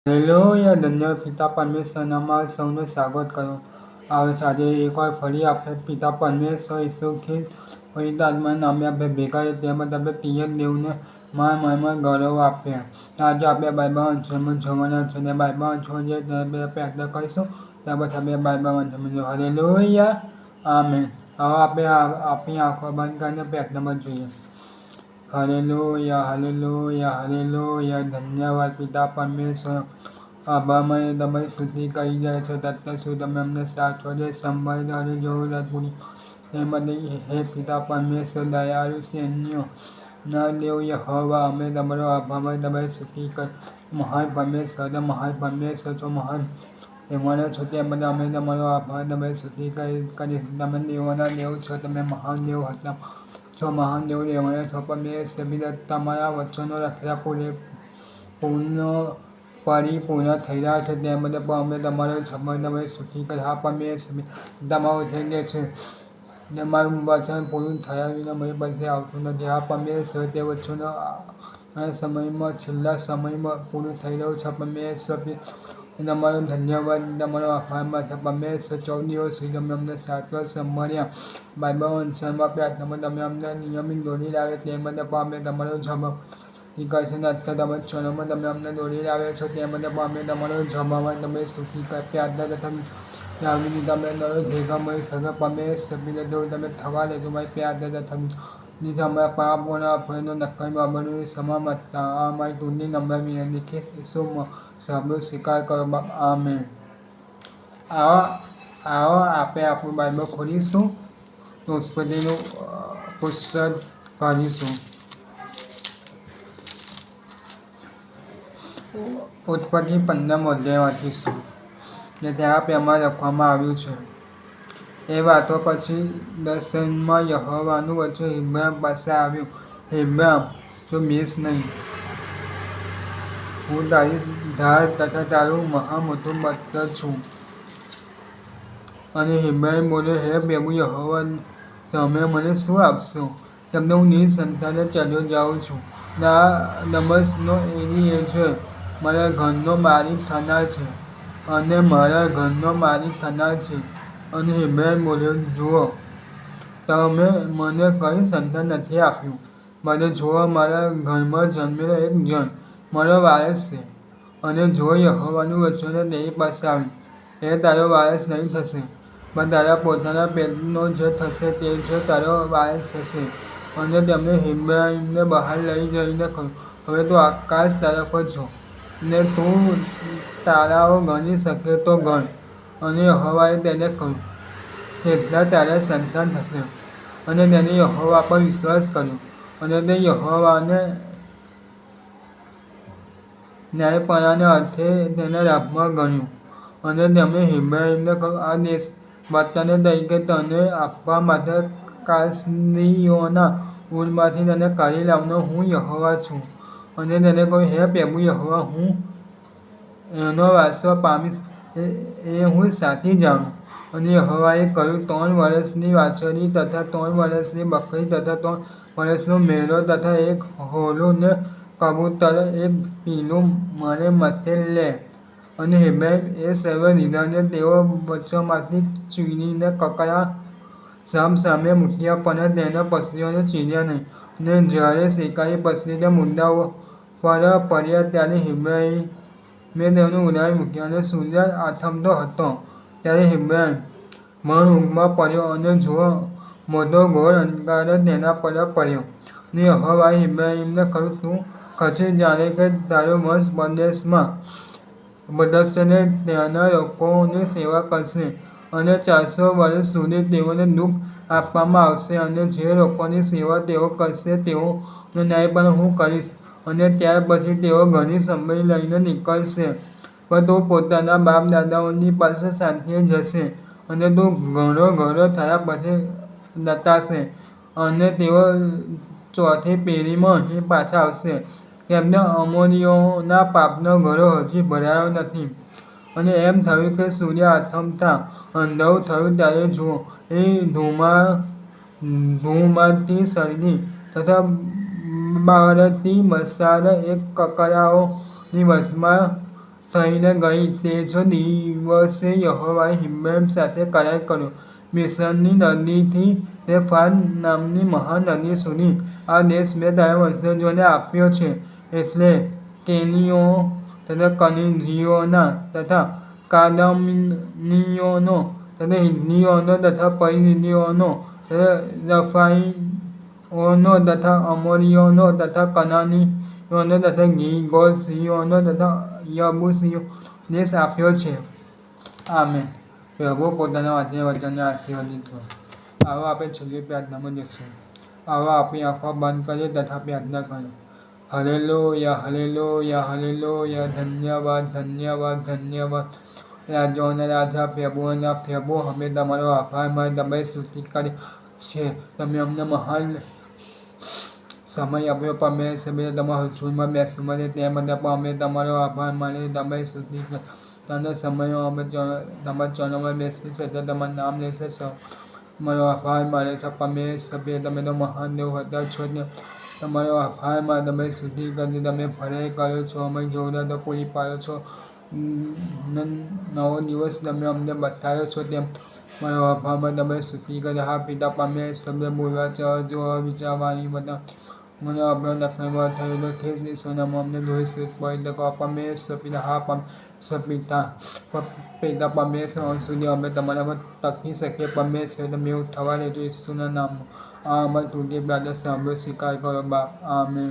Hallelujah, ધન્ય પિતા પરમેશ્વરનામાં સૌનું સ્વાગત કરો આવે છે. આજે એકવાર ફરી આપણે પિતા પરમેશ્વર ઈસુ ખ્રિસ્ત પવિત્ર આત્માના નામે આપણે ભેગા તેમજ આપણે પિયર દેવને માન મહિમા ગૌરવ આપ્યા. આજે આપણે બાઇબલ વાંચનમાં જોવાના છે અને બાઇબલ વાંચવા જઈએ ત્યારે આપણે પ્રાર્થના કરીશું. ત્યાર પછી આપણે બાઇબલ વાંચવામાં જોઈએ. Hallelujah, amen. હવે આપણે આપણી આંખો બંધ કરીને પ્રાર્થનામાં જોઈએ. Hallelujah, hallelujah, hallelujah. ધન્યવાદ પિતા પરમેશ્વર. આભારમાં તમારી સ્તુતિ કરી જાય છે. તત્વ શું તમે અમને સાચવો છે, સંભાળી અને જરૂરિયાત પૂરી એ માટે હે પિતા પરમેશ્વર, દયાળુ સૈન્યો ના દેવ યહોવા, અમે તમારો આભારમાં તમારી સ્તુતિ કરી. મહાન પરમેશ્વર, મહાન પરમેશ્વર છો, મહાન એવાનો છો તે માટે અમે તમારો આભાર તમારી સ્તુતિ કરી. તમે દેવોના દેવ છો, તમે મહાન દેવ હતા છો, મહાન દેવ દેવાના છો. પરમેશ્વર પિતા, તમારા વચનો રખ્યા પરિપૂર્ણ થઈ રહ્યા છે તે માટે પણ અમે તમારો આભાર તમારી સ્તુતિ કરી. હા પરમેશ્વર, તમારું થઈ ગયા છે, તમારું વચન પૂરું થયા વિના મારી પાસે આવતું નથી. હા પરમેશ્વર, તે વચનો આ સમયમાં છેલ્લા સમયમાં પૂરું થઈ રહ્યું છે. પરમેશ્વર, તમારો ધન્યવાદ, તમારો આભાર માટે. પરમેશ્વર, 14 દિવસ સુધી તમે અમને સાચવા સંભાળ્યા. બાઇબલ વાંચનમાં પ્રાર્થનામાં તમે અમને નિયમિત દોરી લાવ્યા તે માટે પણ અમે તમારો જવાબ કરશે. અત્યારે તમે ચરણોમાં તમે અમને દોરી લાવ્યા છો તે માટે પણ અમે તમારો જવાબમાં તમે સ્તુતિ પ્રાર્થના તથા લાવણી તમે ભેગા મળી શકો. પરમેશ્વર પિતા, તમે થવા લેજો મારી પ્રાર્થના તથા નીચે અમારા પાપોના અપરાધો નકામી બાબતોની ક્ષમા મળતા આ અમારી ટૂંકી નંબર વિનંતી કે ઈસુમાં સબનો સ્વીકાર કરો. આમેન. આવો આપણે આપણું બાઇબલ ખોલીશું, ઉત્પત્તિનું પુસ્તક ભણીશું. ઉત્પત્તિ 15 અધ્યાય વાંચીશું. ને ત્યાં પેમાં લખવામાં આવ્યું છે, એ વાતો પછી દર્શનમાં યહોવાનું વચન ઇબ્રાહિમ પાસે આવ્યું. ઇબ્રાહિમ, તું બીસ નહીં, હું તારી ઢાળ તથા તારું મહા મોટું બળતણ છું. અને ઇબ્રાહિમ બોલ્યો, હે પ્રભુ યહોવા, તમે મને શું આપશો? તમને હું નિસંતાને ચાલ્યો જાઉં છું. આ દમસ્કનો એલીએઝર મારા ઘરનો માલિક થનાર છે અને મારા ઘરનો માલિક થનાર છે. અને ઇબ્રાહિમ બોલ્યો, જુઓ, તમે મને કંઈ સંતાન નથી આપ્યું, મને જુઓ, મારા ઘરમાં જન્મેલો એક જણ મારો વારસ છે. અને જુઓ, યહોવાનું વચન તેની પાસે આવ્યું, એ તારો વારસ નહીં થશે, પણ તારા પોતાના પેટનો જે થશે તે જ તારો વારસ થશે. અને તેમણે ઇબ્રાહિમને બહાર લઈ જઈને કહ્યું, હવે તું આકાશ તરફ જો, ને તું તારાઓ ગણી શકે તો ગણ. અને યહોવાએ તેને કહ્યું, એટલા તારા સંતાન થશે. અને તેને યહોવા પર વિશ્વાસ કર્યો, અને તે યહોવાને ન્યાયપણાના અર્થે તેના લાભમાં ગણ્યું. અને તેમણે ઇબ્રાહિમને કહ્યું, આ દેશ વતન તરીકે તને આપવા માટે કાસ્દીઓના ઉરમાંથી તને કાઢી લાવનાર હું યહોવા છું. અને તેને કહ્યું, હે પ્રભુ યહોવા, હું એનો વારસો પામીશ એ હું સાથી જાણું. અને યહોવાએ કહ્યું, 3 વર્ષની વાછરડી તથા 3 વર્ષની બકરી તથા 3 વર્ષનો મેઢો તથા એક હોરું ને કબૂતર એક પીલું મને માટે લે. અને ઇબ્રાહિમ એ સર્વ લીધા અને તેઓ વચોમાંથી ચીરીને કકડા સામસામે મૂક્યા, પણ તેના પસલીઓને ચીર્યા નહીં. અને જ્યારે શિકારી પસલી તે મુદ્દાઓ પર પડ્યા ત્યારે ઇબ્રાહિમે તેનું ઉડાવી મૂક્યા. અને સૂર્ય આથમતો હતો ત્યારે ઇબ્રાહિમ ભણઊંઘમાં પડ્યો, અને જુઓ, મોટો ઘોર અંધકાર તેના પર પડ્યો. અને યહોવાએ ઇબ્રાહિમને કહ્યું, તું ખસી જાણે કે તારો વંશ પરદેશમાં બદલશે ને ત્યાંના લોકોની સેવા કરશે. અને 400 વર્ષ સુધી તેઓને દુઃખ આપવામાં આવશે. અને જે લોકોની સેવા તેઓ કરશે તેઓનો ન્યાય પણ હું કરીશ. અને ત્યાર પછી તેઓ ઘણી સંપત્તિ લઈને નીકળશે. પણ તું પોતાના બાપ દાદાઓની પાસે શાંતિએ જશે. અને તું ઘણો થયા પછી લતાશે. અને તેઓ 4થી પેઢીમાં અહીં પાછા આવશે, કેમ કે અમોરીઓના પાપનો ઘડો હજી ભરાયો નથી. અને એમ થયું કે સૂર્ય આથમતા અંધારું થયું ત્યારે જુઓ, એ ધૂળમાંથી સળગી તથા બળતી મશાલ એક કકડાઓની વચમાં થઈને ગઈ. તે જ દિવસે યહોવાએ હિબ્રાઈમ સાથે કરાર કર્યો. મિસ્રની નદીથી તે ફાટ નામની મહાન નદી સુધી આ દેશ તારા વંશજોને આપ્યો છે. એટલે કેનીઓ તથા કનિઝીઓનો તથા કાદમનીઓનો તથા હિત્તીઓનો તથા પરિઝ્જીઓનો તથા રફાઈમોનો તથા અમોરીઓનો તથા કનાનીઓનો તથા ગિર્ગાશીઓનો તથા યબૂસીઓનો દેશ આપ્યો છે. આમેન. પ્રભુ પોતાના વચનને આશીર્વદિત કરો. આવો આપણે છેલ્લી પ્રાર્થનામાં જઈશું. આવો આપણી આંખો બંધ કરીએ તથા પ્રાર્થના કરીએ. હલ્લેલૂયા, હલ્લેલૂયા, હલ્લેલૂયા. ધન્યવાદ, ધન્યવાદ, ધન્યવાદ. રાજાઓના રાજા, પ્રભુઓના પ્રભુ, અમે તમારો આભાર માની તમારી સ્તુતિ કરી છે. તમે અમને મહાન સમય આપ્યો પરમેશ્વર, તમારા હજુરમાં બેસવા માટે તે બધા પણ અમે તમારો આભાર માની તમારી સ્તુતિ કરી. તને સમયો અમે તમારા ચરણોમાં બેસી છે, તમારું નામ લેશે. તમારો આભાર માને છે પરમેશ્વર, તમે તો મહાન દેવ હતા છો. તમારો આભાર માને તમારી સ્તુતિ કરી. તમે ભલાઈ કરો છો, અમારી જરૂરિયાતો પૂરી પાડો છો. નવો દિવસ તમે અમને બતાવ્યો છો તેમ મારો આભાર માને તમારી સ્તુતિ કરી. હા પિતા પરમેશ્વર, બોલવા જો વિચારવાની બધા મને આપણો દખલમાં થયેલો ખેસ ઈશ્વરના અમને દોષ પડી શકો પરમેશ્વર પિતા. હા પરમેશ્વર પિતા પરમેશ્વર સુધી અમે તમારા પર ટકી શકીએ પરમેશ્વર. તમે એવું થવા દેજો ઈશ્વરના નામમાં. આ અમારી તૂટી પ્રાર્થના સાંભળો, સ્વીકાર કરો બાપ. આમેન.